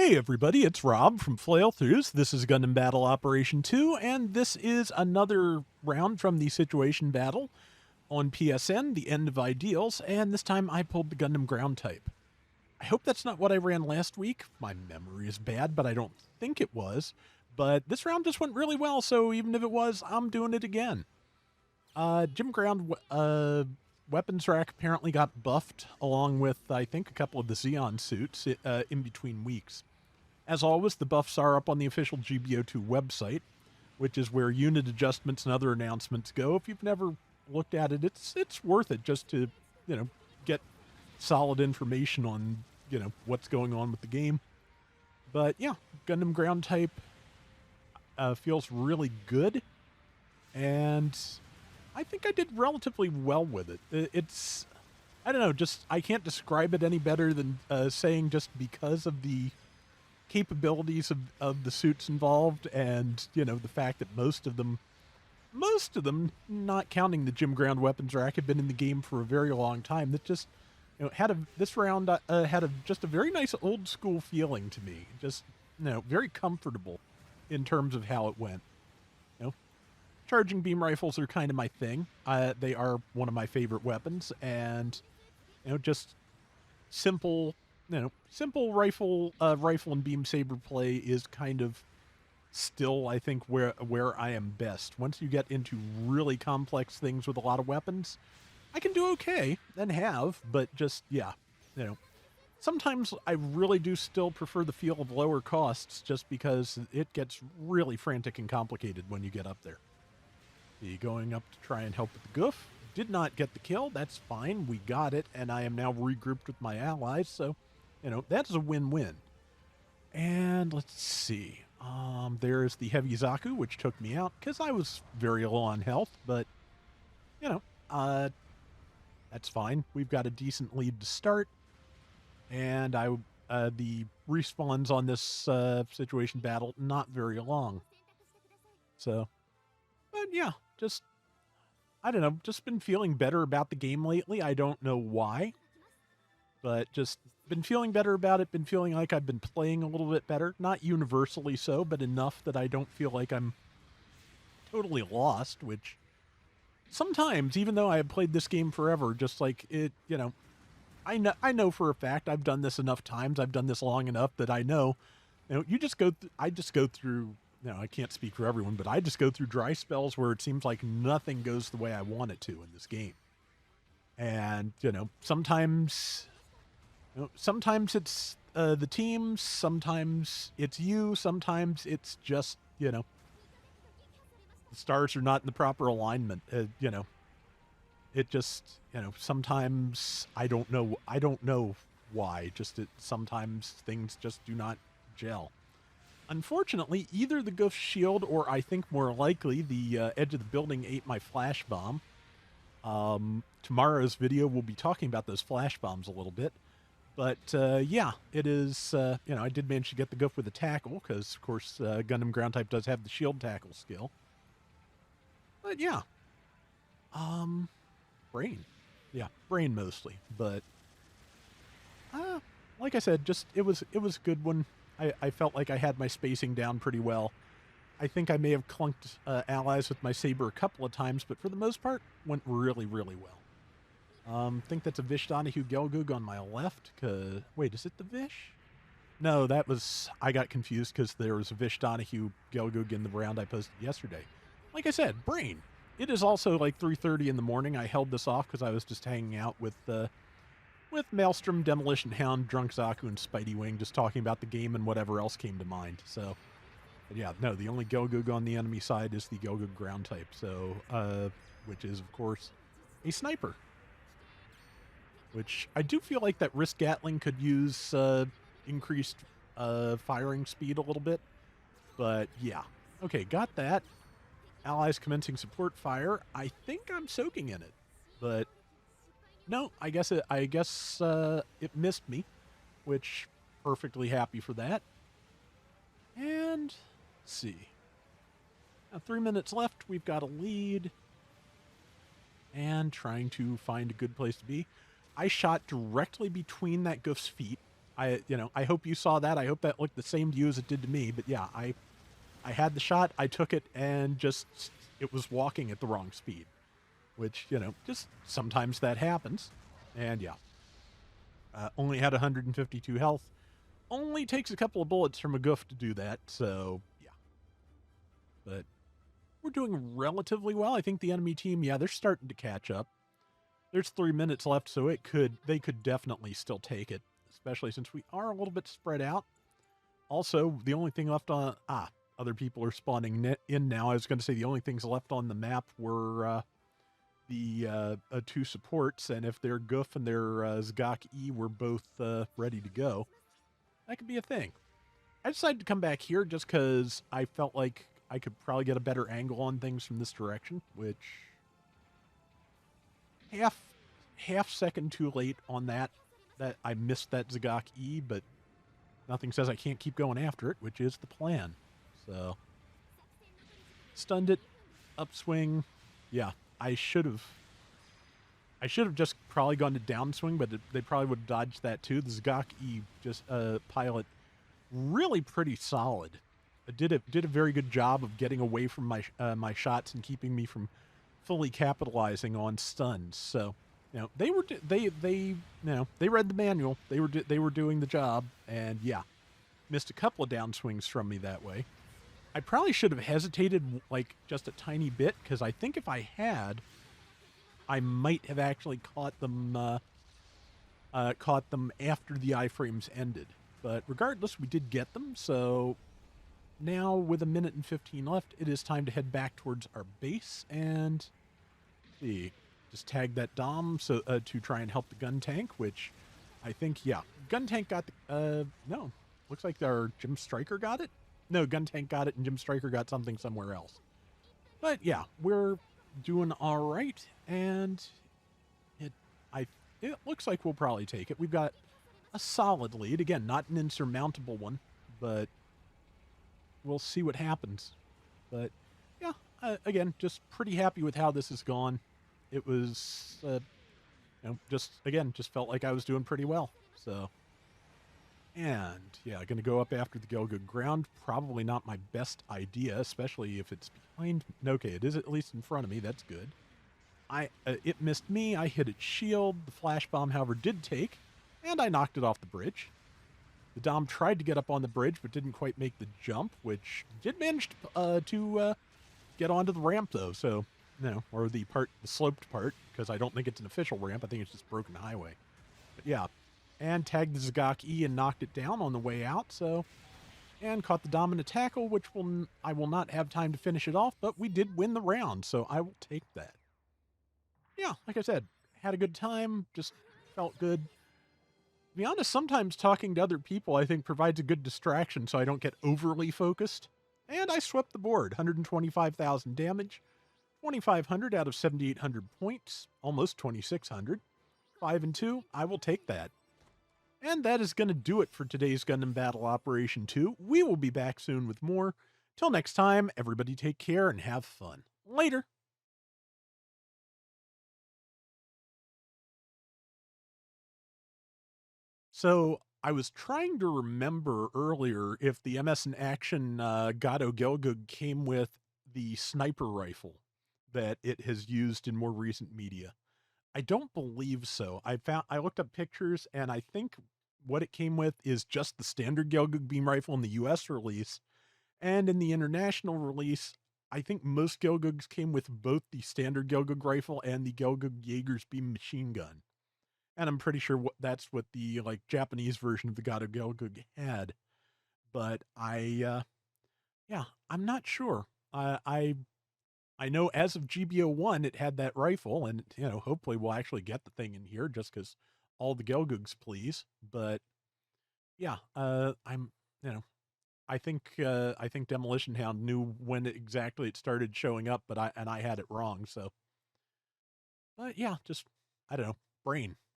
Hey everybody, it's Rob from Flailthroughs. This is Gundam Battle Operation 2, and this is another round from the Situation Battle on PSN, the End of Ideals, and this time I pulled the Gundam ground type. I hope that's not what I ran last week. My memory is bad, but I don't think it was. But this round just went really well, so even if it was, I'm doing it again. Gym Ground weapons rack apparently got buffed, along with, I think, a couple of the Xeon suits in between weeks. As always, the buffs are up on the official GBO2 website, which is where unit adjustments and other announcements go. If you've never looked at it, it's worth it just to, get solid information on, what's going on with the game. But yeah, Gundam ground type feels really good, and I think I did relatively well with it. It's, I don't know, just I can't describe it any better than saying just because of the capabilities of the suits involved, and the fact that most of them, not counting the gym ground weapons rack, have been in the game for a very long time. That just this round had just a very nice old school feeling to me. Just very comfortable in terms of how it went. Charging beam rifles are kind of my thing. They are one of my favorite weapons, and just simple rifle and beam saber play is kind of still, I think, where I am best. Once you get into really complex things with a lot of weapons, I can do okay and have, but just sometimes I really do still prefer the feel of lower costs, just because it gets really frantic and complicated when you get up there. Going up to try and help with the goof. Did not get the kill. That's fine. We got it, and I am now regrouped with my allies, so that's a win-win. And let's see. There's the heavy Zaku, which took me out because I was very low on health, but that's fine. We've got a decent lead to start, and the respawns on this situation battle not very long. So, but yeah, I don't know, just been feeling better about the game lately. I don't know why, but just been feeling better about it, been feeling like I've been playing a little bit better. Not universally so, but enough that I don't feel like I'm totally lost, which sometimes, even though I have played this game forever, just like it, I know for a fact I've done this enough times, I've done this long enough that I know, I just go through, I can't speak for everyone, but I just go through dry spells where it seems like nothing goes the way I want it to in this game. And, sometimes it's the teams, sometimes it's you, sometimes it's just, the stars are not in the proper alignment. It just, sometimes I don't know why. Sometimes things just do not gel. Unfortunately, either the Goof shield or, I think more likely, the edge of the building ate my flash bomb. Tomorrow's video will be talking about those flash bombs a little bit. But, yeah, it is, I did manage to get the Goof with a tackle, because, of course, Gundam ground type does have the shield tackle skill. But, yeah. Brain. Yeah, brain mostly. But, like I said, just, it was a good one. I felt like I had my spacing down pretty well. I think I may have clunked allies with my saber a couple of times, but for the most part, went really, really well. I think that's a Vish Donahue Gelgoog on my left. Wait, is it the Vish? No, I got confused because there was a Vish Donahue Gelgoog in the round I posted yesterday. Like I said, brain. It is also like 3:30 in the morning. I held this off because I was just hanging out with Maelstrom, Demolition Hound, Drunk Zaku, and Spidey Wing, just talking about the game and whatever else came to mind. So, yeah, no, the only Gelgoog on the enemy side is the Gelgoog ground type, so, which is, of course, a sniper. Which I do feel like that Risk Gatling could use increased firing speed a little bit. But, yeah. Okay, got that. Allies commencing support fire. I think I'm soaking in it, but no, I guess it missed me, which perfectly happy for that. And let's see. Now 3 minutes left. We've got a lead, and trying to find a good place to be. I shot directly between that Goof's feet, I hope you saw that. I hope that looked the same to you as it did to me. But yeah, I had the shot, I took it, and just it was walking at the wrong speed, which just sometimes that happens. And yeah, only had 152 health. Only takes a couple of bullets from a goof to do that. So yeah, but we're doing relatively well. I think the enemy team, yeah, they're starting to catch up. There's 3 minutes left, so they could definitely still take it, especially since we are a little bit spread out. Also, the only thing left on other people are spawning in now. I was going to say the only things left on the map were the two supports, and if their Goof and their Zgok E were both ready to go, that could be a thing. I decided to come back here just because I felt like I could probably get a better angle on things from this direction, which half second too late on that. That I missed that Zagok E, but nothing says I can't keep going after it, which is the plan. So stunned it, upswing. Yeah, I should have just probably gone to downswing, but they probably would have dodged that too. The Zagok E just pilot really pretty solid. It did a very good job of getting away from my shots and keeping me from fully capitalizing on stuns. So, they were they read the manual. They were doing the job, and yeah, missed a couple of downswings from me that way. I probably should have hesitated like just a tiny bit, because I think if I had, I might have actually caught them after the iframes ended. But regardless, we did get them. So now, with 1:15 left, it is time to head back towards our base and see. Just tag that Dom to try and help the gun tank, which I think, yeah, gun tank got the, no, looks like our Jim Stryker got it. No, gun tank got it and Jim Stryker got something somewhere else. But yeah, we're doing all right, and it looks like we'll probably take it. We've got a solid lead. Again, not an insurmountable one, but we'll see what happens. But yeah, again, just pretty happy with how this has gone. It was, just felt like I was doing pretty well. So, and yeah, going to go up after the Gelgoog ground. Probably not my best idea, especially if it's behind. Okay, it is at least in front of me. That's good. It missed me. I hit its shield. The flash bomb, however, did take, and I knocked it off the bridge. The Dom tried to get up on the bridge, but didn't quite make the jump, which did manage to get onto the ramp, though. So, or the sloped part, because I don't think it's an official ramp. I think it's just broken highway. But yeah, and tagged the Zagok E and knocked it down on the way out. So, and caught the dominant tackle, which I will not have time to finish it off. But we did win the round, so I will take that. Yeah, like I said, had a good time. Just felt good. To be honest, sometimes talking to other people, I think, provides a good distraction so I don't get overly focused. And I swept the board. 125,000 damage, 2,500 out of 7,800 points, almost 2,600. 5 and 2, I will take that. And that is going to do it for today's Gundam Battle Operation 2. We will be back soon with more. Till next time, everybody take care and have fun. Later. So I was trying to remember earlier if the MS in Action Gato Gelgug came with the sniper rifle that it has used in more recent media. I don't believe so. I looked up pictures, and I think what it came with is just the standard Gelgug beam rifle in the US release. And in the international release, I think most Gelgugs came with both the standard Gelgug rifle and the Gelgug Jaeger's beam machine gun. And I'm pretty sure that's what the Japanese version of the God of Gelgug had. But yeah, I'm not sure. I know as of GBO1, it had that rifle, and hopefully we'll actually get the thing in here just because all the Gelgugs please. But yeah, I'm I think Demolition Hound knew when exactly it started showing up, but I had it wrong. So, but yeah, just I don't know, brain.